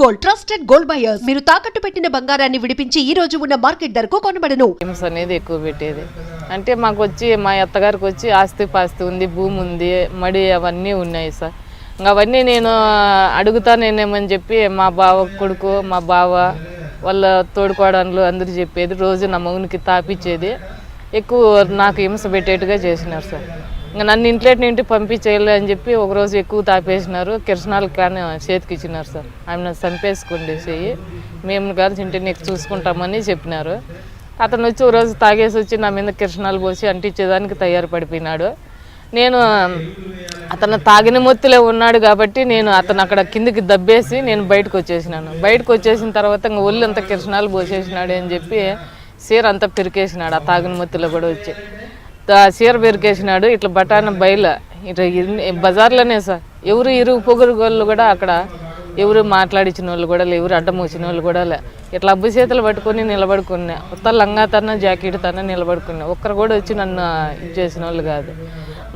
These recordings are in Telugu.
గోల్డ్ ట్రస్టెడ్ గోల్డ్ బయర్స్ మీరు తాకట్టు పెట్టిన బంగారాన్ని విడిపించి ఈ రోజు ఉన్న మార్కెట్ ధరకు కొనబడను. హింస అనేది ఎక్కువ పెట్టేది. అంటే మాకు వచ్చి మా అత్తగారికి వచ్చి ఆస్తి పాస్తి ఉంది, భూమి ఉంది, మడి అవన్నీ ఉన్నాయి సార్. ఇంకా అవన్నీ నేను అడుగుతానేమని చెప్పి మా బావ కొడుకు, మా బావ వాళ్ళ తోడుకోవడాలు అందరూ చెప్పేది. రోజు నా మగునికి తాపిచ్చేది. ఎక్కువ నాకు హింస పెట్టేట్టుగా చేసినారు సార్. ఇంకా నన్ను ఇంటి పంపించేయాలి అని చెప్పి ఒకరోజు ఎక్కువ తాపేసినారు. కిరసనాలు కానీ చేతికి ఇచ్చినారు సార్. ఆమె చంపేసుకోండి చెయ్యి, మేము కలిసి ఇంటి నీకు చూసుకుంటామని చెప్పినారు. అతను వచ్చి ఒక రోజు తాగేసి వచ్చి నా మీద కిరసనాలు పోసి అంటించేదానికి తయారు పడిపోయినాడు. నేను అతను తాగిన మొత్తులే ఉన్నాడు కాబట్టి నేను అతను అక్కడ కిందికి దబ్బేసి నేను బయటకు వచ్చేసినాను. బయటకు వచ్చేసిన తర్వాత ఇంకా ఒళ్ళు అంతా కిరసనాలు పోసేసినాడు అని చెప్పి చీర అంతా పెరికేసినాడు. ఆ తాగిన మొత్తులో కూడా వచ్చి చీర పెరికేసినాడు. ఇట్లా బఠాన బయల ఇట్లా బజార్లోనే సార్. ఎవరు ఇరుగు పొగురు వాళ్ళు కూడా అక్కడ ఎవరు మాట్లాడించిన వాళ్ళు కూడా లే, ఎవరు అడ్డం వచ్చిన వాళ్ళు కూడా లే. ఇట్లా అబ్బు చేతులు పట్టుకొని నిలబడుకున్నా. ఉత్త లంగా తన జాకెట్ తన నిలబడుకున్నా. ఒక్కరు కూడా వచ్చి నన్ను ఇది చేసిన వాళ్ళు కాదు.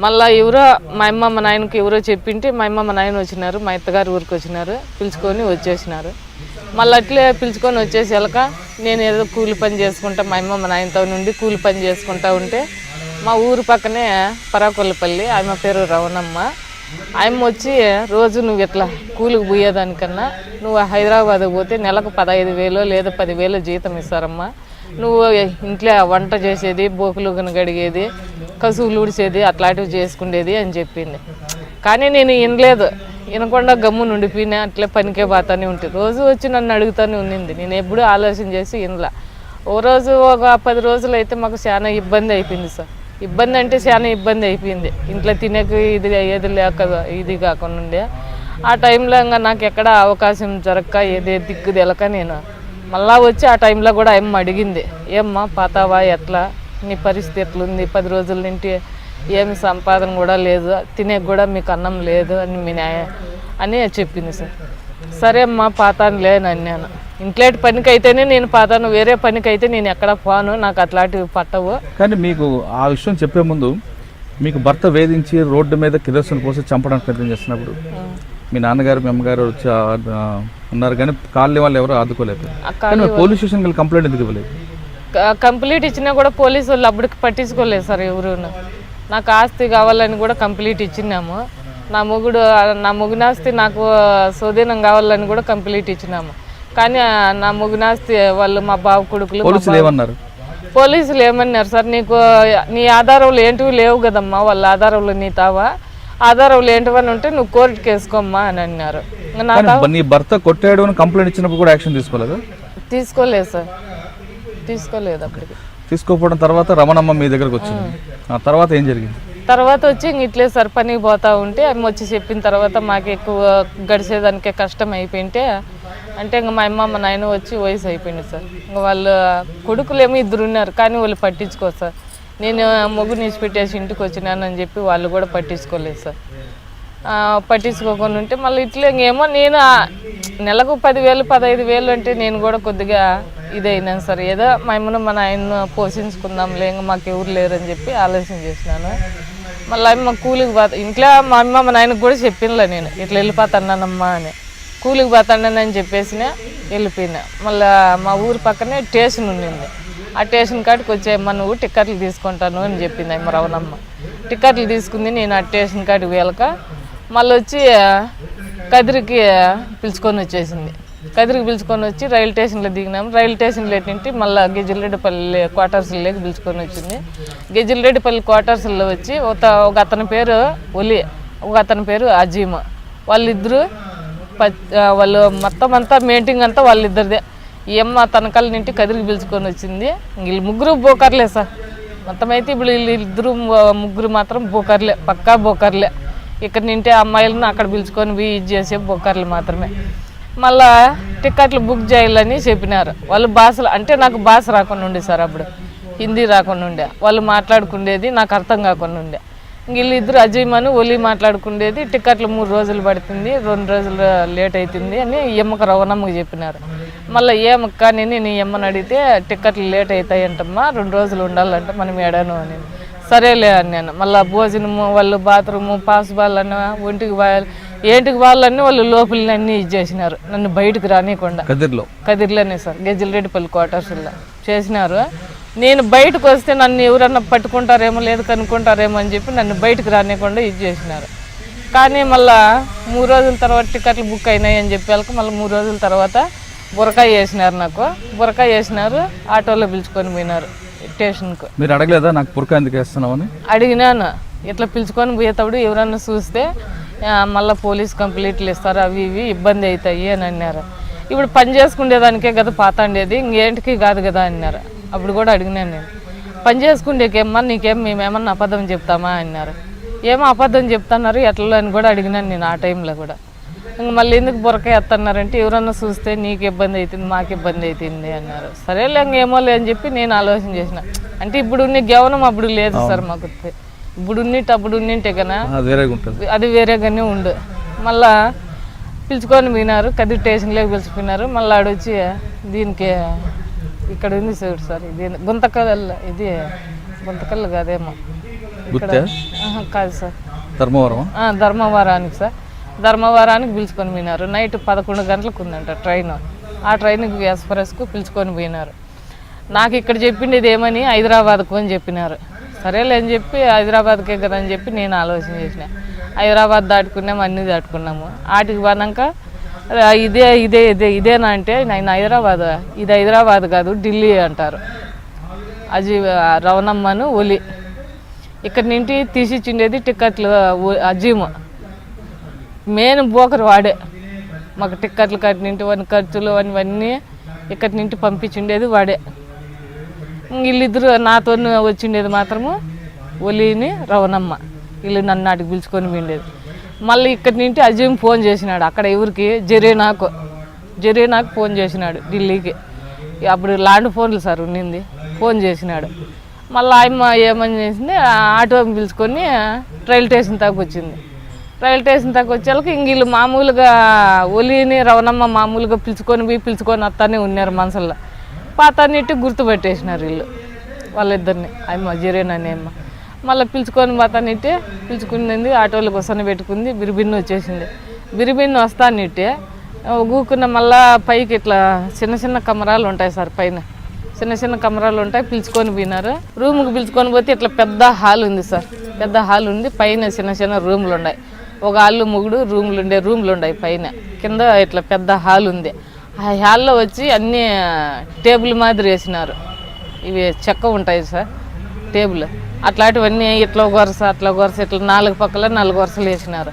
మళ్ళీ ఎవరో మా అమ్మ మా నాయనకి ఎవరో చెప్పింటే మా అమ్మ మా నాయన వచ్చినారు. మా అత్తగారు ఊరికి వచ్చినారు, పిలుచుకొని వచ్చేసినారు. మళ్ళీ అట్లే పిలుచుకొని వచ్చేసాక నేను ఏదో కూలి పని చేసుకుంటా మా అమ్మ మా నాయనతో నుండి కూలి పని చేసుకుంటా ఉంటే మా ఊరు పక్కనే పరాకొల్లపల్లి, ఆమె పేరు రవణమ్మ. ఆమె వచ్చి రోజు నువ్వు ఇట్లా కూలికి పోయేదానికన్నా నువ్వు హైదరాబాద్కి పోతే నెలకు 15,000 లేదా 10,000 జీతం ఇస్తారమ్మా. నువ్వు ఇంట్లో వంట చేసేది, బోకులు గడిగేది, కసువులు ఊడిసేది అట్లాంటివి చేసుకునేది అని చెప్పింది. కానీ నేను వినలేదు. వినకుండా గమ్ము నుండిపోయినా అట్లే పనికే పోతానే ఉంటుంది. రోజు వచ్చి నన్ను అడుగుతూనే ఉన్నింది. నేను ఎప్పుడూ ఆలోచన చేసి వినలా. ఓ రోజు ఒక 10 రోజులు అయితే మాకు చాలా ఇబ్బంది అయిపోయింది సార్. ఇబ్బంది అంటే చాలా ఇబ్బంది అయిపోయింది. ఇంట్లో తినేకి ఇది ఏది లేక ఇది కాకుండా ఉండే. ఆ టైంలో ఇంకా నాకు ఎక్కడ అవకాశం జరగక ఏదే దిక్కు తెలక నేను మళ్ళా వచ్చి ఆ టైంలో కూడా ఏమో అడిగింది, ఏమ్మా పాతావా, ఎట్లా నీ పరిస్థితి ఎట్లుంది, 10 రోజుల నుండి ఏమి సంపాదన కూడా లేదు, తినేకి కూడా మీకు అన్నం లేదు అని అని చెప్పింది సార్. సరే అమ్మా పాతాను లేనని నేను ఇంట్లో పనికి అయితేనే నేను పాతాను, వేరే పనికి అయితే నేను ఎక్కడ పోను, నాకు అట్లాంటివి పట్టవు. కానీ మీకు ఆ విషయం చెప్పే ముందు మీకు భర్త వేధించి రోడ్డు మీద కిరోసిన్ పోసి చంపడానికి ప్రయత్నం చేస్తున్నప్పుడు మీ నాన్నగారు మీ అమ్మగారు వచ్చి ఉన్నారు, కానీ కాలనీ వాళ్ళు ఎవరు ఆదుకోలేదు. పోలీస్ స్టేషన్కి కంప్లైంట్ ఎందుకు ఇవ్వలేదు? కంప్లీట్ ఇచ్చినా కూడా పోలీసు వాళ్ళు అప్పటికి పట్టించుకోలేదు సార్. ఎవరు నాకు ఆస్తి కావాలని కూడా కంప్లీట్ ఇచ్చినాము. నా మొగునాస్తి నాకు స్వాధీనం కావాలని కూడా కంప్లీట్ ఇచ్చినాము. కానీ నా మొగునాస్తి వాళ్ళు మా బావ కొడుకులు పోలీసులు ఏమన్నారు సార్, నీకు నీ ఆధారాలు ఏంటివి లేవు కదమ్మా, వాళ్ళ ఆధారాలు నీ తావా, ఆధారాలు ఏంటివని ఉంటే నువ్వు కోర్టుకి వేసుకోమ్మా అని అన్నారు. నీ భర్త కొట్టాడు అని కంప్లైంట్ ఇచ్చినప్పుడు కూడా యాక్షన్ తీసుకోలేదు? తీసుకోలేదు సార్, తీసుకోలేదు. అప్పటికి తీసుకోకపోవడం తర్వాత రమణమ్మ మీ దగ్గరకు వచ్చింది. ఆ తర్వాత ఏం జరిగింది? తర్వాత వచ్చి ఇంక ఇట్లే సార్ పనికి పోతా ఉంటే అమ్మ వచ్చి చెప్పిన తర్వాత మాకు ఎక్కువ గడిచేదానికే కష్టం అయిపోయింటే అంటే ఇంక మా అమ్మ మా నాయన వచ్చి వయసు అయిపోయింది సార్. ఇంక వాళ్ళు కొడుకులు ఏమో 2 ఉన్నారు, కానీ వాళ్ళు పట్టించుకోరు సార్. నేను మొగ్గు నిలిచిపెట్టేసి ఇంటికి వచ్చినానని చెప్పి వాళ్ళు కూడా పట్టించుకోలేదు సార్. పట్టించుకోకుండా ఉంటే మళ్ళీ ఇట్లా ఇంకేమో నేను నెలకు 10,000 15,000 అంటే నేను కూడా కొద్దిగా ఇదైనాను సార్. ఏదో మా అమ్మను మా నాయన పోషించుకుందాంలే, ఇంకా మాకు ఎవరు లేరని చెప్పి ఆలోచన చేసినాను. మళ్ళీ అమ్మ కూలికి పోతా ఇంట్లో మా అమ్మ మా నాయనకు కూడా చెప్పినలే నేను ఇట్లా వెళ్ళిపోతానమ్మా అని. కూలికి పోతానని చెప్పేసినా వెళ్ళిపోయినా. మళ్ళీ మా ఊరు పక్కనే స్టేషన్ ఉండింది. ఆ స్టేషన్ కాడికి వచ్చేయమ్మ నువ్వు టికెట్లు తీసుకుంటాను అని చెప్పింది అమ్మ రవణమ్మ. టికెట్లు తీసుకుంది. నేను ఆ స్టేషన్ కాడికి వెళ్ళక మళ్ళీ వచ్చి కదిరికి పిలుచుకొని వచ్చేసింది. కదిరికి పిలుచుకొని వచ్చి రైలు స్టేషన్లో దిగినాము. రైలు స్టేషన్లో ఏంటంటే మళ్ళీ గెజిల్రెడ్డిపల్లి క్వార్టర్స్లోకి పిలుచుకొని వచ్చింది. గెజిల్రెడ్డిపల్లి క్వార్టర్స్లో వచ్చి ఒక అతని పేరు ఒలి, ఒక అతని పేరు అజీమ, వాళ్ళిద్దరు వాళ్ళు మొత్తం అంతా మీటింగ్ అంతా వాళ్ళిద్దరిదే. ఈ అమ్మ తనకల్ నింటి కదిరికి పిలుచుకొని వచ్చింది. వీళ్ళు 3 బోకర్లే సార్. మొత్తం అయితే ఇప్పుడు వీళ్ళిద్దరు 3 మాత్రం బోకర్లే, పక్కా బోకర్లే. ఇక్కడ నింటే అమ్మాయిలను అక్కడ పిలుచుకొని పోయి ఇది చేసే బోకర్లు మాత్రమే. మళ్ళా టికెట్లు బుక్ చేయాలని చెప్పినారు. వాళ్ళు భాషలు అంటే నాకు భాష రాకుండా ఉండే సార్, అప్పుడు హిందీ రాకుండా ఉండే. వాళ్ళు మాట్లాడుకునేది నాకు అర్థం కాకుండా ఉండే. వీళ్ళిద్దరు అజయమని ఒలి మాట్లాడుకునేది. టికెట్లు 3 రోజులు పడుతుంది, 2 రోజులు లేట్ అవుతుంది అని ఎమ్మక రవణమ్మకి చెప్పినారు. మళ్ళీ ఏమక్క నేను నీ అమ్మని అడిగితే టికెట్లు లేట్ అవుతాయంటమ్మా 2 రోజులు ఉండాలంట మనం ఏడాను అని. సరేలే అని నేను మళ్ళీ భోజనము వాళ్ళు బాత్రూము పాసుబాల్ అన్న ఒంటికి ఏంటికి వాళ్ళన్నీ వాళ్ళు లోపలని అన్నీ ఇచ్చేసినారు, నన్ను బయటకు రానియకుండా. కదిర్లోనే సార్, గెజిల్రెడ్డిపల్లి క్వార్టర్స్లో చేసినారు. నేను బయటకు వస్తే నన్ను ఎవరన్నా పట్టుకుంటారేమో లేదు కనుక్కుంటారేమో అని చెప్పి నన్ను బయటకు రానియకుండా ఇచ్చేసినారు. కానీ మళ్ళీ 3 రోజుల తర్వాత టికెట్లు బుక్ అయినాయి అని చెప్పి వాళ్ళకి మళ్ళీ 3 రోజుల తర్వాత బురకాయ వేసినారు. నాకు బురకాయ వేసినారు, ఆటోలో పిలుచుకొని పోయినారు స్టేషన్కు. మీరు అడగలేదా నాకు బురకాయ ఎందుకు వేస్తున్నామని? అడిగినాను. ఇట్లా పిలుచుకొని పోయేటప్పుడు ఎవరన్నా చూస్తే మళ్ళీ పోలీస్ కంప్లైంట్లు ఇస్తారు, అవి ఇవి ఇబ్బంది అవుతాయి అని అన్నారు. ఇప్పుడు పని చేసుకునేదానికే కదా పాతాండేది, ఇంకేంటికి కాదు కదా అన్నారు. అప్పుడు కూడా అడిగినాను నేను, పని చేసుకుండేకేమ్మా నీకేం మేమేమన్నా అబద్ధం చెప్తామా అన్నారు. ఏమో అబద్ధం చెప్తున్నారు ఎట్లా అని కూడా అడిగినాను నేను ఆ టైంలో కూడా. ఇంక మళ్ళీ ఎందుకు బురకాయ ఎత్తన్నారంటే ఎవరన్నా చూస్తే నీకు ఇబ్బంది అవుతుంది మాకు ఇబ్బంది అవుతుంది అన్నారు. సరేలే ఇంకేమోలే అని చెప్పి నేను ఆలోచన చేసిన. అంటే ఇప్పుడు ఉన్న గౌనం అప్పుడు లేదు సార్ మాకు, ఇప్పుడు ఉన్నట్టు అప్పుడు ఉన్నట్టే కదా అది వేరేగానే ఉండు. మళ్ళా పిలుచుకొని పోయినారు, కదిరి స్టేషన్లోకి పిలిచిపోయినారు. మళ్ళీ ఆడొచ్చి దీనికి ఇక్కడ ఉంది చూడు సార్, ఇది గుంతకల్, ఇది గుంతకల్ కాదేమో కాదు సార్, ధర్మవరానికి సార్, ధర్మవరానికి పిలుచుకొని పోయినారు. నైట్ 11 గంటలకు ఉందంట ట్రైన్. ఆ ట్రైన్కి ఎక్స్ప్రెస్కు పిలుచుకొని పోయినారు. నాకు ఇక్కడ చెప్పిండేది ఏమని హైదరాబాద్కు అని చెప్పినారు. సరేలే అని చెప్పి హైదరాబాద్కే కదా అని చెప్పి నేను ఆలోచన చేసిన. హైదరాబాద్ దాటుకున్నాము, అన్నీ దాటుకున్నాము. ఆటికి పోనాక ఇదేనా అంటే నేను హైదరాబాద్, ఇది హైదరాబాద్ కాదు ఢిల్లీ అంటారు. అది రవణమ్మను ఒలి ఇక్కడ నుండి తీసిచ్చిండేది టికెట్లు అజీము మెయిన్ బోకరు వాడే. మాకు టిక్కెట్లు కట్టినింటి వన్ ఖర్చులు అవన్నీ ఇక్కడి నుండి పంపించిండేది వాడే. వీళ్ళిద్దరు నాతో వచ్చిండేది మాత్రము ఒలిని రవణమ్మ, వీళ్ళు నన్ను నాటికి పిలుచుకొని పోయిండేది. మళ్ళీ ఇక్కడి నుండి అజీమ్ ఫోన్ చేసినాడు అక్కడ ఎవరికి జరీనాకు ఫోన్ చేసినాడు ఢిల్లీకి. అప్పుడు ల్యాండ్ ఫోన్లు సార్ ఉన్నింది, ఫోన్ చేసినాడు. మళ్ళీ ఆయమ్మ ఏమని చేసింది, ఆటో పిలుచుకొని రైల్ స్టేషన్ దాకా వచ్చింది. రైల్ స్టేషన్ దాకా వచ్చేళ్ళకి ఇంక వీళ్ళు మామూలుగా ఒలిని రవణమ్మ మామూలుగా పిలుచుకొని వస్తానే ఉన్నారు మనసుల్లో. పాతాన్నిటి గుర్తుపెట్టేసినారు వీళ్ళు వాళ్ళిద్దరిని, అమ్మ జరీన్ అనే అమ్మ. మళ్ళీ పాతాన్నిటి పిలుచుకునింది, ఆటోలు వస్తానే పెట్టుకుంది. బిరిబిన్ను వచ్చేసింది. బిరిబిన్ను వస్తానిట్టే ఊకున్న మళ్ళీ పైకి ఇట్లా చిన్న చిన్న కమరాలు ఉంటాయి సార్, పైన చిన్న కమరాలు ఉంటాయి. పిలుచుకొని పోయినారు. రూమ్కి పిలుచుకొని పోతే ఇట్లా పెద్ద హాల్ ఉంది సార్, పెద్ద హాల్ ఉంది. పైన చిన్న రూమ్లు ఉన్నాయి. ఒక ఆళ్ళు ముగ్గురు రూమ్లు ఉన్నాయి పైన. కింద ఇట్లా పెద్ద హాల్ ఉంది. ఆ హాల్లో వచ్చి అన్నీ టేబుల్ మాదిరి వేసినారు. ఇవి చెక్క ఉంటాయి సార్ టేబుల్, అట్లాంటివన్నీ ఇట్లా వరుస అట్లా వరుస ఇట్లా 4 పక్కల 4 వరుసలు వేసినారు.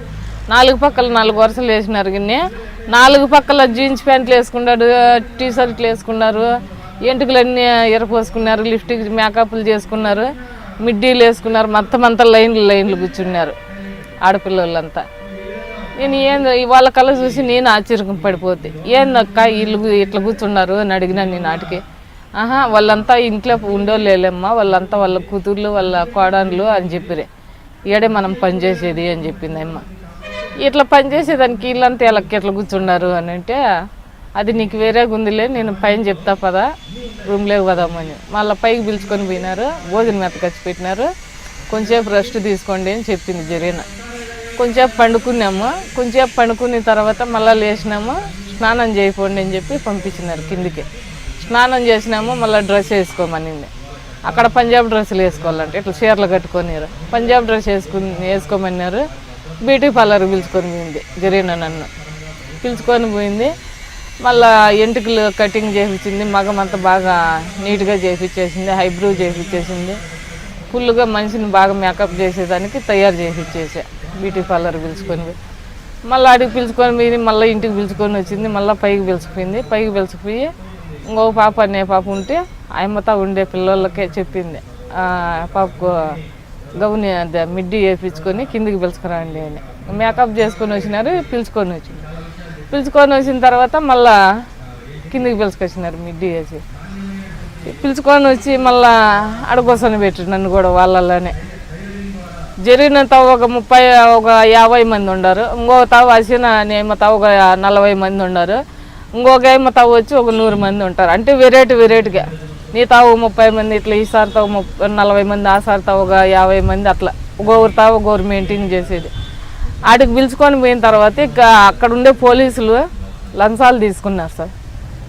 4 పక్కల 4 వరుసలు వేసినారు. కానీ 4 పక్కల జీన్స్ ప్యాంట్లు వేసుకున్నారు, టీ షర్ట్లు వేసుకున్నారు, ఎంటుకలన్నీ ఎరపోసుకున్నారు, లిప్స్టిక్ మేకప్లు చేసుకున్నారు, మిడ్డీలు వేసుకున్నారు. మొత్తం అంతా లైన్లు కూర్చున్నారు ఆడపిల్లలంతా. నేను వాళ్ళ కళ్ళ చూసి నేను ఆశ్చర్యం పడిపోతే, ఏందక్క వీళ్ళు ఇట్లా కూర్చున్నారు అని అడిగినాను నేను నాటికి. వాళ్ళంతా ఇంట్లో ఉండోలేమ్మా, వాళ్ళంతా వాళ్ళ కూతుర్లు వాళ్ళ కోడన్లు అని చెప్పిరే, ఈడే మనం పనిచేసేది అని చెప్పింది అమ్మ. ఇట్లా పనిచేసేదానికి వీళ్ళంతా వీళ్ళకి ఎట్లా కూర్చున్నారు అని అంటే, అది నీకు వేరేగా ఉందిలే, నేను పైన చెప్తా పదా రూమ్లోకి పోదామని. మళ్ళీ పైకి పిలుచుకొని పోయినారు. భోజనం ఎత్తకొచ్చి పెట్టినారు. కొంచెంసేపు రెస్ట్ తీసుకోండి అని చెప్పింది జరీనా. కొంచెంసేపు పండుకున్నాము. కొంచెంసేపు పండుకున్న తర్వాత మళ్ళీ లేచినాము. స్నానం చేయకండి అని చెప్పి పంపించినారు కిందికి. స్నానం చేసినాము. మళ్ళీ డ్రెస్ వేసుకోమనింది. అక్కడ పంజాబ్ డ్రెస్సులు వేసుకోవాలంటే ఇట్లా చీరలు కట్టుకొనిరు. పంజాబ్ డ్రెస్ వేసుకోమన్నారు. బ్యూటీ పార్లర్ పిలుచుకొని పోయింది జరీనా. నన్ను పిలుచుకొని పోయింది. మళ్ళీ ఎంటుకలు కటింగ్ చేయించింది. మగమంతా బాగా నీట్గా చేయించేసింది. హైబ్రూ చేయించేసింది. ఫుల్గా మనిషిని బాగా మేకప్ చేసేదానికి తయారు చేయించేసా బ్యూటీ పార్లర్ పిలుచుకొని పోయి. మళ్ళీ అడిగి పిలుచుకొని పోయి మళ్ళీ ఇంటికి పిలుచుకొని వచ్చింది. మళ్ళీ పైకి పిలుచుకుపోయింది. పైకి పిలుచుకుపోయి ఇంకొక పాప అనే పాప ఉంటే ఆయమ్మతో ఉండే పిల్లలకే చెప్పింది, పాపకు గౌని అదే మిడ్డీ వేయించుకొని కిందికి పిలుచుకురండి అని. మేకప్ చేసుకొని వచ్చినారు. పిలుచుకొని వచ్చిన తర్వాత మళ్ళా కిందికి పిలుచుకొచ్చినారు మిడ్డీ వేసి. పిలుచుకొని వచ్చి మళ్ళా అడగొసని పెట్టి నన్ను కూడా వాళ్ళలోనే. జరిగినంత ఒక 50 మంది ఉన్నారు. ఇంకో తావు వచ్చిన నేమతో ఒక 40 మంది ఉన్నారు. ఇంకొక ఏమో తావు వచ్చి ఒక 100 మంది ఉంటారు. అంటే వెరైటీగా నీ తావు 30 మంది, ఇట్లా ఈసారి తావు 40 మంది, ఆ సారి తావు ఒక 50 మంది, అట్లా ఒక్కొక్కరు తావు ఒక్కొక్కరు మెయింటైన్ చేసేది. ఆడికి పిలుచుకొని పోయిన తర్వాత ఇక అక్కడ ఉండే పోలీసులు లంచాలు తీసుకున్నారు సార్.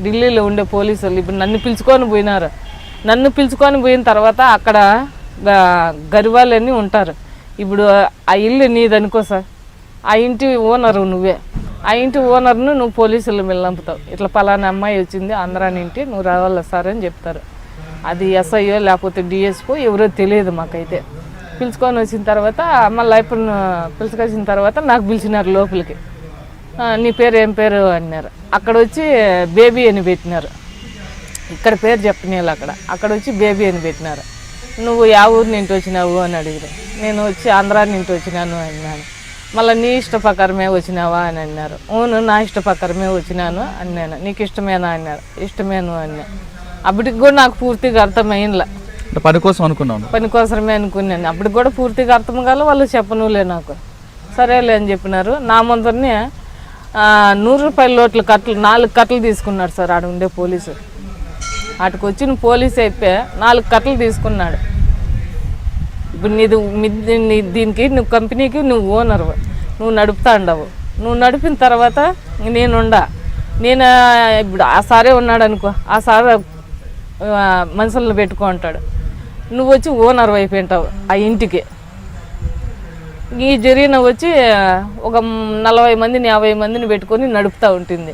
ఢిల్లీలో ఉండే పోలీసులు ఇప్పుడు నన్ను పిలుచుకొని పోయినారు. నన్ను పిలుచుకొని పోయిన తర్వాత అక్కడ గరివాళ్ళని ఉంటారు. ఇప్పుడు ఆ ఇల్లు నీదనుకో సార్, ఆ ఇంటి ఓనరు నువ్వే, ఆ ఇంటి ఓనర్ను నువ్వు పోలీసులు వెళ్ళంపుతావు. ఇట్లా పలానా అమ్మాయి వచ్చింది ఆంధ్రాని ఇంటి, నువ్వు రావాలా సార్ అని చెప్తారు. అది ఎస్ఐయో లేకపోతే డిఎస్పో ఎవరో తెలియదు మాకైతే. పిలుచుకొని వచ్చిన తర్వాత మళ్ళీ ఇప్పుడు పిలుచుకొచ్చిన తర్వాత నాకు పిలిచినారు లోపలికి. నీ పేరు ఏం పేరు అన్నారు. అక్కడ వచ్చి బేబీ అని పెట్టినారు. ఇక్కడ పేరు చెప్పనేళ్ళు అక్కడ వచ్చి బేబీ అని పెట్టినారు. నువ్వు యా ఊరు నుంచి వచ్చినావు అని అడిగారు. నేను వచ్చి ఆంధ్రా నుంచి వచ్చినాను అన్నాను. మళ్ళీ నీ ఇష్ట ప్రకారమే వచ్చినావా అని అన్నారు. అవును నా ఇష్ట ప్రకారమే వచ్చినాను అన్నాను. నీకు ఇష్టమేనా అన్నారు. ఇష్టమేను అన్నా. అప్పటికి కూడా నాకు పూర్తిగా అర్థమైందిలా. పని కోసం అనుకున్నాను, పని కోసమే అనుకున్నాను. అప్పటికి కూడా పూర్తిగా అర్థం కాల. వాళ్ళు చెప్పనులే నాకు. సరేలే అని చెప్పినారు. నా ముందరనే 100 రూపాయల నోట్ల కట్టలు 4 కట్టలు తీసుకున్నాడు సార్ ఆడ ఉండే పోలీసు. వాటికి వచ్చిన పోలీసు అయితే 4 కట్టలు తీసుకున్నాడు. ఇప్పుడు దీనికి నువ్వు కంపెనీకి నువ్వు ఓనర్, నువ్వు నడుపుతా ఉండవు. నువ్వు నడిపిన తర్వాత నేను ఇప్పుడు ఆ సారే ఉన్నాడు అనుకో, ఆ సార్ మనుషులను పెట్టుకో అంటాడు. నువ్వు వచ్చి ఓనర్ అయిపోయింటావు ఆ ఇంటికి. ఈ జరిగిన వచ్చి ఒక 40 మందిని 50 మందిని పెట్టుకొని నడుపుతూ ఉంటుంది.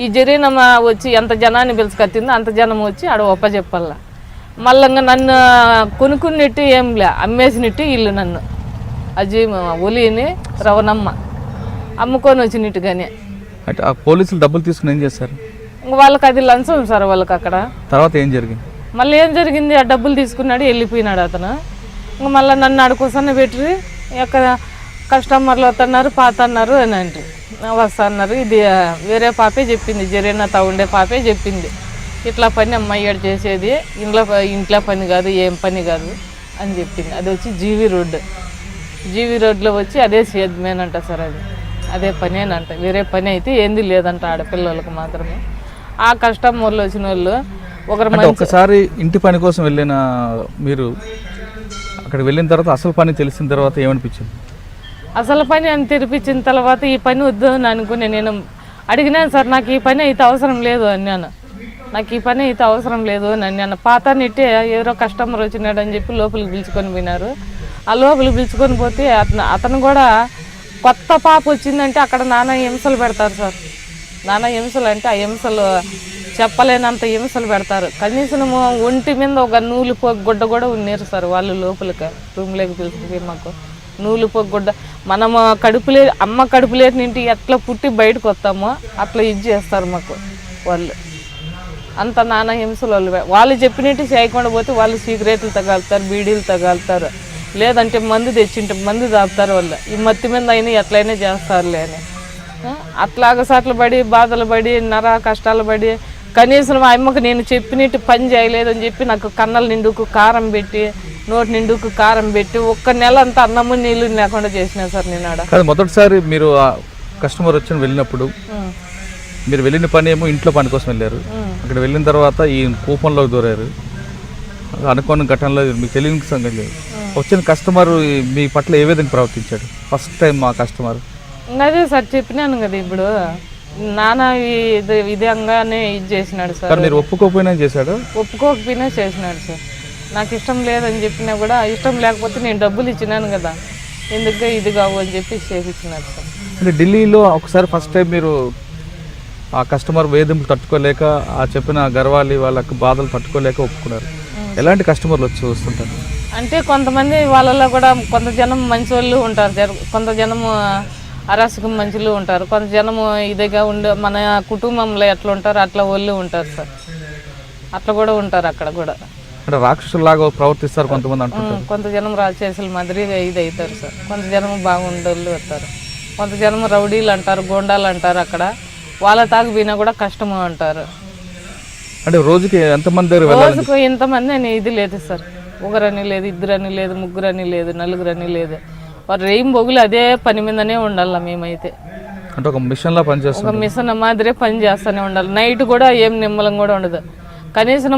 ఈ జరిగిన వచ్చి ఎంత జనాన్ని పిలుచుకొచ్చిందో అంత జనం వచ్చి ఆడ ఒప్పచెప్పాల. మళ్ళీ నన్ను కొనుక్కున్నట్టు ఏంలే, అమ్మేసినట్టు ఇల్లు నన్ను అజీ ఒలిని రవణమ్మ అమ్ముకొని వచ్చినట్టుగానే. అంటే ఆ పోలీసులు డబ్బులు తీసుకుని ఏం చేస్తారు? వాళ్ళకి అది లంచం సార్ వాళ్ళకి. అక్కడ తర్వాత ఏం జరిగింది? మళ్ళీ ఏం జరిగింది, ఆ డబ్బులు తీసుకున్నాడు, వెళ్ళిపోయినాడు అతను. ఇంకా మళ్ళీ నన్ను అడుకోసన్న పెట్టి ఎక్కడ కస్టమర్లు వస్తున్నారు పాతన్నారు అని అంటే వస్తున్నారు. ఇది వేరే పాపే చెప్పింది, జరీనాథ ఉండే పాపే చెప్పింది. ఇట్లా పని అమ్మాయి చేసేది, ఇంట్లో పని కాదు, ఏం పని కాదు అని చెప్పింది. అది వచ్చి జీవీ రోడ్లో వచ్చి అదే సేద్మేనంట సార్. అదే పనేనంట, వేరే పని అయితే ఏంది లేదంట ఆడపిల్లలకు మాత్రమే. ఆ కస్టమర్లు వచ్చిన వాళ్ళు ఒకసారి ఇంటి పని కోసం వెళ్ళిన మీరు అక్కడ వెళ్ళిన తర్వాత అసలు పని తెలిసిన తర్వాత ఏమనిపించింది? అసలు పని అని తెరిపించిన తర్వాత ఈ పని వద్దు అని అనుకుని నేను అడిగినాను సార్. నాకు ఈ పని అయితే అవసరం లేదు అన్నాను. నాకు ఈ పని అయితే అవసరం లేదు అని అన్నాను. పాత నెట్టే ఎవరో కస్టమర్ వచ్చినాడు అని చెప్పి లోపలికి పిలుచుకొని పోయినారు. ఆ లోపలికి పిలుచుకొని పోతే అతను కూడా కొత్త పాప వచ్చిందంటే అక్కడ నానా హింసలు పెడతారు సార్. నానా హింసలు అంటే ఆ హింసలు చెప్పలేనంత హింసలు పెడతారు. కనీసం ఒంటి మీద ఒక నూలు పోగు గుడ్డ కూడా ఉన్నారు సార్. వాళ్ళు లోపలికి రూమ్లోకి పిలుచుకుపోయి మాకు నూలు పోగు గుడ్డ, మనము అమ్మ కడుపులేటి నుండి ఎట్లా పుట్టి బయటకు వస్తామో అట్లా ఇది చేస్తారు మాకు వాళ్ళు. అంత నానా హింసలు వాళ్ళు చెప్పినట్టు చేయకుండా పోతే వాళ్ళు సిగరెట్లు తగాలుతారు, బీడీలు తగాలుతారు, లేదంటే మందు తెచ్చింటే మందు తాపుతారు. వాళ్ళు ఈ మత్తి మీద అయినా ఎట్లయినా చేస్తారులే అని అట్లాగ సాట్లు పడి బాధలు పడి కష్టాలు పడి కనీసం ఆ అమ్మకు నేను చెప్పినట్టు పని చేయలేదని చెప్పి నాకు కన్నల నిండుకు కారం పెట్టి నోటి నిండుకు కారం పెట్టి 1 నెల అంతా అన్నము నీళ్ళు లేకుండా చేసినా సార్ నేను ఆడ. మొదటిసారి మీరు కస్టమర్ వచ్చి వెళ్ళినప్పుడు మీరు వెళ్ళిన పని ఏమో ఇంట్లో పని కోసం వెళ్ళారు. అక్కడ వెళ్ళిన తర్వాత ఈ కూపంలోకి దూరారు. అనుకోని ఘటనలో మీకు తెలియని సంగతి లేదు. వచ్చిన కస్టమర్ మీ పట్ల ఏ విధంగా ప్రవర్తించాడు ఫస్ట్ టైం మా కస్టమర్? అదే సార్ చెప్పినాను కదా, ఇప్పుడు నాన్న విధంగానే ఇది చేసినాడు సార్. మీరు ఒప్పుకోకపోయినా చేశాడు? ఒప్పుకోకపోయినా చేసినాడు సార్. నాకు ఇష్టం లేదని చెప్పినా కూడా ఇష్టం లేకపోతే నేను డబ్బులు ఇచ్చినాను కదా, ఎందుకు ఇది కావు అని చెప్పి చేసిచ్చినాడు సార్. అంటే ఢిల్లీలో ఒకసారి ఫస్ట్ టైం మీరు ఆ కస్టమర్ వేధింపులు తట్టుకోలేక ఆ చెప్పిన గర్వాలి వాళ్ళకి బాధలు తట్టుకోలేక ఒప్పుకున్నారు. ఎలాంటి కస్టమర్లు వచ్చి వస్తుంటారు అంటే కొంతమంది వాళ్ళలో కూడా కొంత జనం మంచి వాళ్ళు ఉంటారు, కొంత జనము అరాచకం మంచులు ఉంటారు, కొంత జనము ఇదిగా ఉండే మన కుటుంబంలో ఎట్లా ఉంటారు అట్లా వాళ్ళు ఉంటారు సార్. అట్లా కూడా ఉంటారు అక్కడ కూడా. అంటే రాక్షసులాగా ప్రవర్తిస్తారు కొంతమంది అంటారు. కొంత జనం రాక్షసుల మాదిరిగా ఇది అవుతారు సార్. కొంత జనం బాగుండోళ్ళు వస్తారు, కొంత జనం రౌడీలు అంటారు, గోండాలు అంటారు. అక్కడ వాళ్ళ తాగు పోయినా కూడా కష్టము అంటారు. అంటే రోజుకి ఎంతమంది? రోజుకు ఎంతమంది అని ఇది లేదు సార్. ఒకరని లేదు, ఇద్దరని లేదు, ముగ్గురని లేదు, నలుగురని లేదు. వారు రేయిం బొగులు అదే పని మీదనే ఉండాల మేమైతే. అంటే ఒక మిషన్లా పనిచేస్తుంది. ఒక మిషన్ మాదిరే పని చేస్తూనే ఉండాలి. నైట్ కూడా ఏం నిమ్మలం కూడా ఉండదు. కనీసం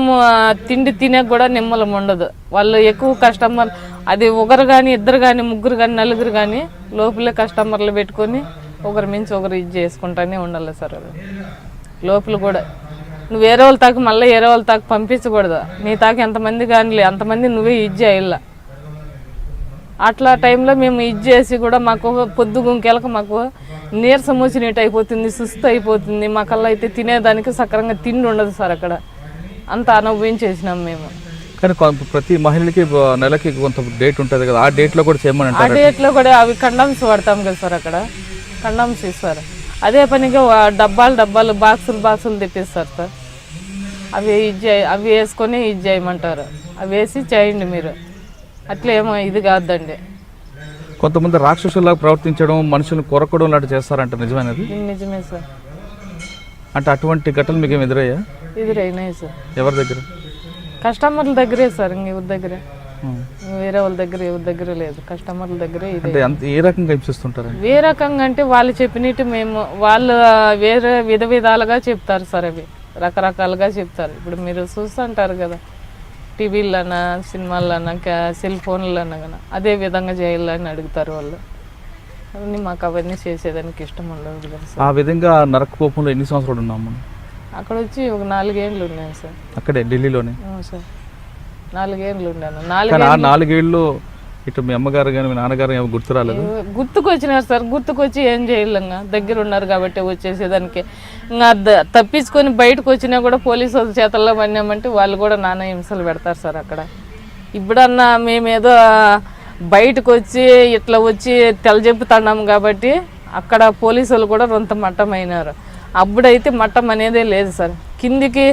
తిండి తినే కూడా నిమ్మలం ఉండదు. వాళ్ళు ఎక్కువ కస్టమర్, అది ఒకరు కానీ ఇద్దరు కానీ ముగ్గురు కానీ నలుగురు కానీ లోపలే కస్టమర్లు పెట్టుకొని ఒకరి మించి ఒకరు ఇది చేసుకుంటానే ఉండాలి సార్. అది లోపల కూడా నువ్వు వేరే వాళ్ళ తాకు మళ్ళీ వేరే వాళ్ళ తాకు పంపించకూడదు. నీ తాకు ఎంతమంది కానీ అంతమంది నువ్వే ఇది చేయాల. అట్లా టైంలో మేము ఇది చేసి కూడా మాకు పొద్దు గుంకెలకు మాకు నీరసం వచ్చినట్టు అయిపోతుంది, సుస్థ అయిపోతుంది. మాకల్లా అయితే తినేదానికి సక్రంగా తిండి ఉండదు సార్. అక్కడ అంత అనుభవించేసినాం మేము. కానీ ప్రతి మహిళకి నెలకి కొంత డేట్ ఉంటుంది కదా, ఆ డేట్లో కూడా చేయమని ఆ డేట్లో కూడా అవి కండమ్స్ వాడతాం కదా సార్. అక్కడ కండమ్స్ ఇస్తారు. అదే పనిగా డబ్బాలు బాక్సులు తెప్పిస్తారు సార్. అవి వేసుకొని ఇది చేయమంటారు. అవి వేసి చేయండి మీరు. అట్లా ఏమో ఇది కాదండి. కొంతమంది రాక్షసులాగా ప్రవర్తించడం, మనుషులను కొరకడం లాంటి చేస్తారంట, నిజమైనది? నిజమే సార్. అంటే అటువంటి ఘటనలు మీకు ఏమి ఎదురైనాయి సార్. ఎవరి దగ్గర? కస్టమర్ల దగ్గరే సార్. ఎవరి దగ్గరే, వేరే వాళ్ళ దగ్గర ఎవరి దగ్గర లేదు. కస్టమర్ల దగ్గరే. అంటే ఏ రకంగా హింసిస్తుంటారు? ఏ రకంగా అంటే వాళ్ళు చెప్పినట్టు మేము వాళ్ళు వేరే విధాలుగా చెప్తారు సార్. అవి రకరకాలుగా చెప్తారు. ఇప్పుడు మీరు చూస్తుంటారు కదా టీవీలన్నా సినిమాలన్నా సెల్ ఫోన్లన్నా కానీ అదే విధంగా చేయాలని అడుగుతారు వాళ్ళు. అవన్నీ మాకు అవన్నీ చేసేదానికి ఇష్టం ఉండదు కదా సార్. ఆ విధంగా నరకపోపంలో ఎన్ని సంవత్సరాలు ఉన్నాము మనం? అక్కడ వచ్చి ఒక 4 ఏళ్ళు ఉన్నాను సార్. అక్కడే ఢిల్లీలోనే సార్ 4 ఏళ్ళు ఉన్నాను. 4 ఏళ్ళు ఇటు మీ అమ్మగారు కానీ మీ నాన్నగారు ఏమో గుర్తు రాలేదు? గుర్తుకొచ్చినారు సార్. గుర్తుకొచ్చి ఏం చేయలేంగా, దగ్గర ఉన్నారు కాబట్టి వచ్చేసేదానికి. ఇంకా తప్పించుకొని బయటకు వచ్చినా కూడా పోలీసు వాళ్ళ చేతల్లో పడినామంటే వాళ్ళు కూడా నానా హింసలు పెడతారు సార్ అక్కడ. ఇప్పుడన్నా మేమేదో బయటకు వచ్చి ఇట్లా వచ్చి తెలజెప్పుతున్నాము కాబట్టి అక్కడ పోలీసు వాళ్ళు కూడా రొంత మట్టం అయినారు. అప్పుడైతే మట్టం అనేదే లేదు సార్. కిందికి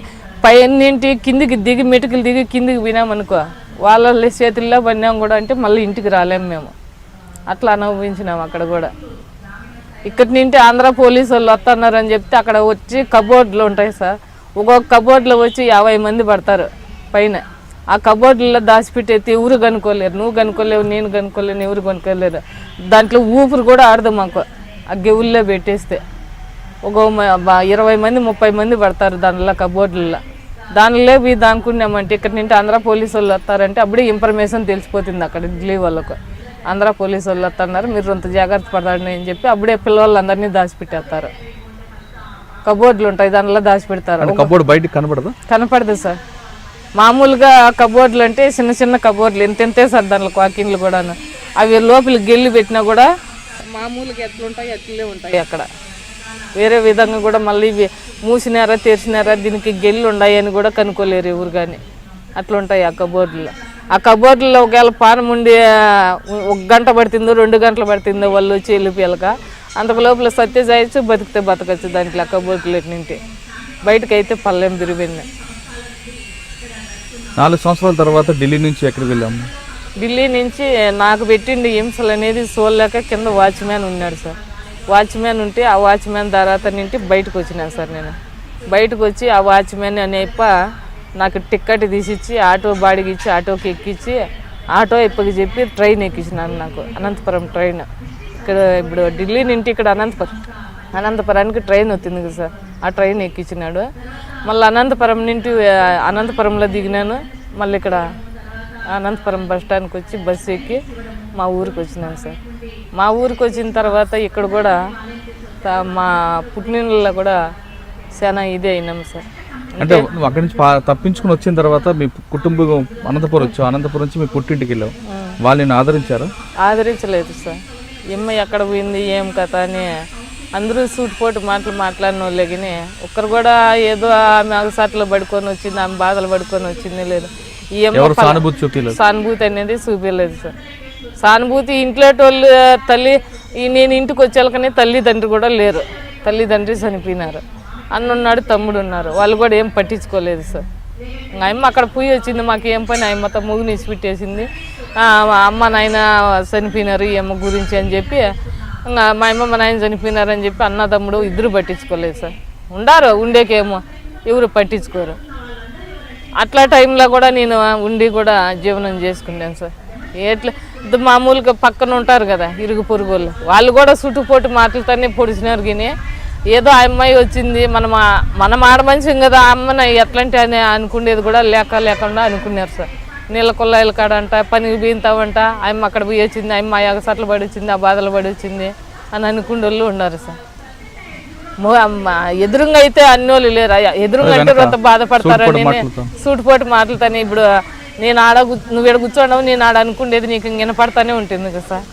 పైన్నింటి కిందికి దిగి మెటుకులు దిగి కిందికి వినామనుకో వాళ్ళ చేతుల్లో పడినాం కూడా అంటే మళ్ళీ ఇంటికి రాలేము మేము. అట్లా అనుభవించినాము అక్కడ కూడా. ఇక్కడి నుండి ఆంధ్ర పోలీసు వాళ్ళు వస్తున్నారని చెప్తే అక్కడ వచ్చి కబోర్డులు ఉంటాయి సార్. ఒక్కొక్క కబోర్డులో వచ్చి 50 మంది పడతారు పైన. ఆ కబోర్డుల్లో దాచిపెట్టేది ఎవరు కనుక్కోలేరు. నువ్వు కనుక్కోలేవు, నేను కనుక్కోలేను, ఎవరు కనుక్కోలేరు. దాంట్లో ఊపిరి కూడా ఆడదు మాకు. ఆ గెవుల్లో పెట్టేస్తే ఒక 20 మంది 30 మంది పడతారు దానిలో కబోర్డుల్లో. దానిలో దానుకున్నామంటే ఇక్కడ నుండి ఆంధ్ర పోలీసు వాళ్ళు వస్తారంటే అప్పుడే ఇన్ఫర్మేషన్ తెలిసిపోతుంది అక్కడ ఢిల్లీ వాళ్ళకు. ఆంధ్ర పోలీసు వాళ్ళు వస్తున్నారు, మీరు అంత జాగ్రత్త పడాలని అని చెప్పి అప్పుడే పిల్లలందరినీ దాచిపెట్టేస్తారు. కబోర్డులు ఉంటాయి దానిలో దాచిపెడతారు. కబోర్డు బయటకు కనపడదు? కనపడదు సార్. మామూలుగా కబోర్డులు అంటే చిన్న చిన్న కబోర్డులు ఎంతే సార్. దానిలో వాకిన్లు కూడా అవి లోపలికి గెల్లి పెట్టినా కూడా మామూలుగా ఎట్లుంటాయి అట్లే ఉంటాయి అక్కడ. వేరే విధంగా కూడా మళ్ళీ మూసినారా తెరిచినారా దీనికి గెల్లు ఉన్నాయి అని కూడా కనుక్కోలేరు ఎవరు కానీ. అట్లుంటాయి ఆ కబోర్డులో. ఆ కబోర్డులో ఒకవేళ పానం ఉండి 1 గంట పడుతుందో 2 గంటలు పడుతుందో వాళ్ళు వచ్చి వెళ్ళిపోయాక అంతకు లోపల సత్య చేయొచ్చు, బతికితే బతకచ్చు దాంట్లో. ఆ కబోర్డులు నింటి బయటకైతే పల్లెం తిరిగిపోయినాయి. 4 సంవత్సరాల తర్వాత ఢిల్లీ నుంచి ఎక్కడికి వెళ్ళాము? ఢిల్లీ నుంచి నాకు పెట్టిండి హింసలు అనేది చూడలేక కింద వాచ్మ్యాన్ ఉన్నాడు సార్. వాచ్మ్యాన్ ఉంటే ఆ వాచ్మ్యాన్ తర్వాత నుండి బయటకు వచ్చినాను సార్. నేను బయటకు వచ్చి ఆ వాచ్మ్యాన్ అనేప్ప నాకు టిక్కెట్ తీసిచ్చి ఆటో బాడికి ఇచ్చి ఆటోకి ఎక్కించి ఆటో ఇప్పటికి చెప్పి ట్రైన్ ఎక్కించినాను. నాకు అనంతపురం ట్రైన్. ఇక్కడ ఇప్పుడు ఢిల్లీ నుండి ఇక్కడ అనంతపురానికి ట్రైన్ వచ్చింది కదా సార్. ఆ ట్రైన్ ఎక్కించినాడు. మళ్ళీ అనంతపురం నుండి అనంతపురంలో దిగినాను. మళ్ళీ ఇక్కడ అనంతపురం బస్ స్టాండ్కి వచ్చి బస్సు ఎక్కి మా ఊరికి వచ్చినాను సార్. మా ఊరికి వచ్చిన తర్వాత ఇక్కడ కూడా మా పుట్టినలో కూడా చాలా ఇదే అయినాం సార్. అంటే నువ్వు అక్కడి నుంచి తప్పించుకుని వచ్చిన తర్వాత మీ కుటుంబం అనంతపురం వచ్చావు. అనంతపురం నుంచి మీ పుట్టింటికి వెళ్ళావు. వాళ్ళని ఆదరించారా? ఆదరించలేదు సార్. ఎక్కడ పోయింది ఏం కథ అని అందరూ సూటిపోటు మాట్లాడిన వాళ్ళే కానీ ఒక్కరు కూడా ఏదో ఆమె అగసాట్లో పడుకొని వచ్చింది, ఆమె బాధలు పడుకొని వచ్చింది లేదు. ఈ సానుభూతి అనేది చూపించలేదు సార్. సానుభూతి ఇంట్లో వాళ్ళు తల్లి నేను ఇంటికి వచ్చేళ్ళకనే తల్లిదండ్రి కూడా లేరు. తల్లిదండ్రి చనిపోయినారు. అన్నున్నాడు, తమ్ముడు ఉన్నారు. వాళ్ళు కూడా ఏం పట్టించుకోలేదు సార్. అమ్మ అక్కడ పోయి వచ్చింది, మాకు ఏం పని అమ్మతో ముగ్గుని ఇచ్చిపెట్టేసింది. అమ్మ నాయన చనిపోయినారు ఈ అమ్మ గురించి అని చెప్పి మా అమ్మ మా నాయన చనిపోయినారని చెప్పి అన్న తమ్ముడు ఇద్దరు పట్టించుకోలేదు సార్. ఉండేకేమో ఎవరు పట్టించుకోరు. అట్లా టైంలో కూడా నేను ఉండి కూడా జీవనం చేసుకున్నాను సార్. ఇది మామూలుగా పక్కన ఉంటారు కదా ఇరుగు పొరుగులు, వాళ్ళు కూడా చుట్టుపోటు మాటలతోనే పొడిచినారు. కానీ ఏదో ఆ అమ్మాయి వచ్చింది, మనం ఆడమనిషం కదా, ఆ అమ్మని ఎట్లాంటి అని అనుకునేది కూడా లేకుండా అనుకున్నారు సార్. నీళ్ళ కొల్లాయిల కాడంట, పనికి పోయింతావంట, ఆయమ్మ అక్కడ పోయి వచ్చింది, ఆయమ్మ ఎగసట్లు పడి వచ్చింది, ఆ బాధలు పడి వచ్చింది అని అనుకునే వాళ్ళు ఉన్నారు సార్. ఎదురుగా అయితే అన్ని వాళ్ళు లేరు, ఎదురుగా అంటే కొంత బాధపడతారని సూటిపోటు మాటలతోనే. ఇప్పుడు నేను నువ్వు ఎడ కూర్చోండవు, నేను ఆడ అనుకునేది నీకు వినపడతానే ఉంటుంది కదా సార్.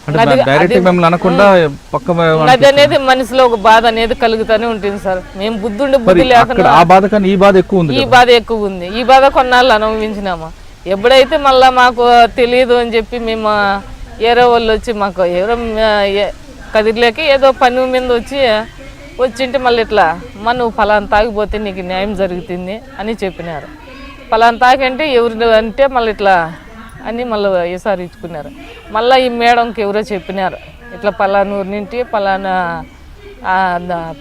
అది అనేది మనసులో ఒక బాధ అనేది కలుగుతానే ఉంటుంది సార్. మేము బుద్ధుండి బుద్ధి లేకుండా ఈ బాధ ఎక్కువ ఉంది. ఈ బాధ కొన్నాళ్ళు అనుభవించినాము. ఎప్పుడైతే మళ్ళీ మాకు తెలియదు అని చెప్పి మేము ఏరో వాళ్ళు వచ్చి మాకు ఎవరో కదిరిలేక ఏదో పని మీద వచ్చింటే మళ్ళీ ఇట్లా నువ్వు ఫలానా తాగిపోతే నీకు న్యాయం జరుగుతుంది అని చెప్పినారు. ఫలానా తాగంటే ఎవరు అంటే మళ్ళీ ఇట్లా అని మళ్ళీ ఈసారి ఇచ్చుకున్నారు. మళ్ళీ ఈ మేడంకి ఎవరో చెప్పినారు, ఇట్లా పలానూరు నుండి పలానా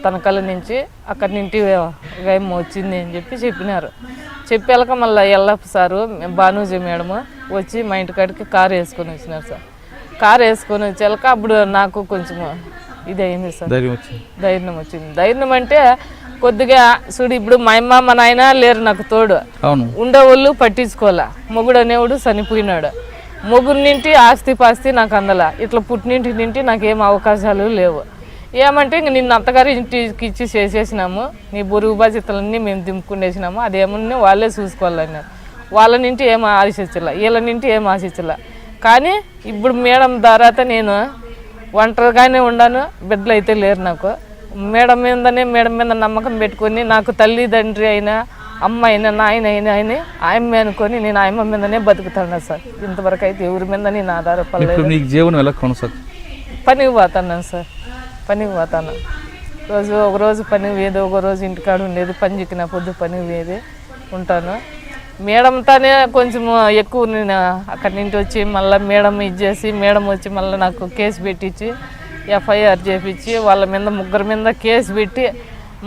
తనకల నుంచి అక్కడి నుండి గాయం వచ్చింది అని చెప్పినారు. చెప్పాక మళ్ళీ ఎల్లప్ప సారు భానుజీ మేడము వచ్చి మా ఇంటికాడికి కారు వేసుకొని వచ్చినారు సార్. కారు వేసుకొని వచ్చాక అప్పుడు నాకు కొంచెం ఇది అయింది సార్, ధైర్యం వచ్చింది. ధైర్యం అంటే కొద్దిగా చూడు, ఇప్పుడు మా అమ్మ మా నాయన లేరు నాకు తోడు, ఉండేవాళ్ళు పట్టించుకోవాలా, మొగుడు అనేవాడు చనిపోయినాడు, మొగుడు నింటి ఆస్తి పాస్తి నాకు అందల, ఇట్లా పుట్టినింటి నింటి నాకేం అవకాశాలు లేవు. ఏమంటే ఇంక నిన్ను అత్తగారి ఇంటికి ఇచ్చి చేసేసినాము, నీ బరువు బాధ్యతలన్నీ మేము దింపుకునేసినాము, అదేమన్నా వాళ్ళే చూసుకోవాలన్నారు. వాళ్ళ నింటి ఏం ఆశించాల, వీళ్ళ నింటి ఏం ఆశించాల. కానీ ఇప్పుడు మేడం తర్వాత నేను ఒంటరిగానే ఉన్నాను, బిడ్డలు అయితే లేరు నాకు. మేడం మీద నమ్మకం పెట్టుకొని నాకు తల్లిదండ్రి అయినా అమ్మ అయినా నాయన అయినా అని ఆయమ్మ అనుకొని నేను ఆయమ్మ మీదనే బతుకుతాను సార్. ఇంతవరకు అయితే ఎవరి మీద నేను ఆధారపడలేదు. పనికి పోతున్నాను సార్, పనికి పోతాను. ఒకరోజు పని వేది, ఒకరోజు ఇంటికాడ ఉండేది, పని చిక్కిన పొద్దు పని వేది ఉంటాను. మేడంతోనే కొంచెం ఎక్కువ నేను అక్కడి నుంచి వచ్చి మళ్ళీ మేడం ఇచ్చేసి మేడం వచ్చి మళ్ళీ నాకు కేసు పెట్టించి ఎఫ్ఐఆర్ చేపించి వాళ్ళ మీద ముగ్గురు మీద కేసు పెట్టి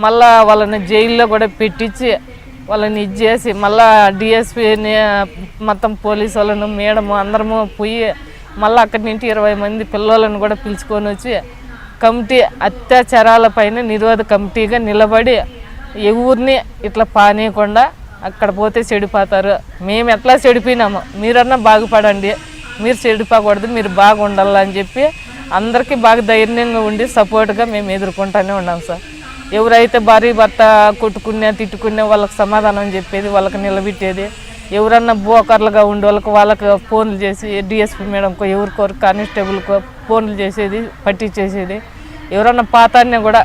మళ్ళీ వాళ్ళని జైల్లో కూడా పెట్టించి వాళ్ళని ఇచ్చేసి మళ్ళీ డిఎస్పీని మొత్తం పోలీసు వాళ్ళను మేడము అందరము పోయి మళ్ళీ అక్కడి నుంచి 20 మంది పిల్లలను కూడా పిలుచుకొని వచ్చి కమిటీ అత్యాచారాల పైన నిరోధ కమిటీగా నిలబడి ఎవరిని ఇట్లా పానీయకుండా అక్కడ పోతే చెడిపోతారు, మేము ఎట్లా చెడిపోయినాము మీరన్నా బాగుపడండి, మీరు చెడిపోకూడదు, మీరు బాగుండాలని చెప్పి అందరికీ బాగా ధైర్యంగా ఉండి సపోర్ట్గా మేము ఎదుర్కొంటూనే ఉన్నాం సార్. ఎవరైతే భార్య భర్త కొట్టుకున్నా తిట్టుకున్నా వాళ్ళకి సమాధానం చెప్పేది, వాళ్ళకి నిలబెట్టేది, ఎవరన్నా బోకర్లుగా ఉండే వాళ్ళకి ఫోన్లు చేసి డిఎస్పీ మేడంకో ఎవరికోరు కానిస్టేబుల్కో ఫోన్లు చేసేది, పట్టించేసేది. ఎవరన్నా పాతాన్ని కూడా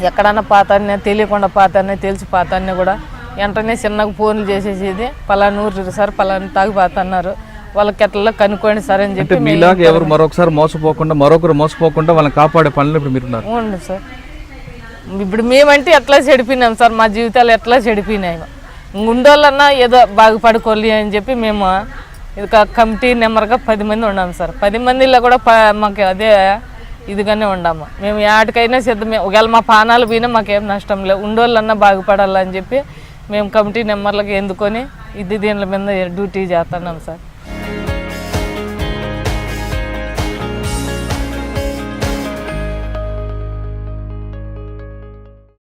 ఎక్కడన్నా పాతాన్ని తెలియకుండా పాతాన్ని తెలిసి పాతాన్ని కూడా వెంటనే చిన్నగా ఫోన్లు చేసేసేది, పలానూరు సార్ పలానా తాగిపోతున్నారు, వాళ్ళకి ఎట్లా కనుక్కోండి సార్ అని చెప్పి. ఎవరు మరొకసారి మరొకరు మోసపోకుండా వాళ్ళని కాపాడే పనులు ఇప్పుడు మీరు ఉండు సార్. ఇప్పుడు మేమంటే ఎట్లా చెడిపోయినాం సార్, మా జీవితాలు ఎట్లా చెడిపోయినాయి, ఉండోళ్ళన్నా ఏదో బాగుపడుకోవాలి అని చెప్పి మేము ఇది కమిటీ నెంబర్గా 10 మంది ఉన్నాం సార్. 10 మందిలో కూడా మాకు అదే ఇదిగానే ఉన్నాము. మేము ఏటికైనా సిద్ధమే, ఒకవేళ మా పానాలు పోయినా మాకేం నష్టం లేదు, ఉండోళ్ళన్నా బాగుపడాలని చెప్పి మేము కమిటీ నెంబర్లకు ఎందుకొని దీనిల మీద డ్యూటీ చేస్తున్నాం సార్.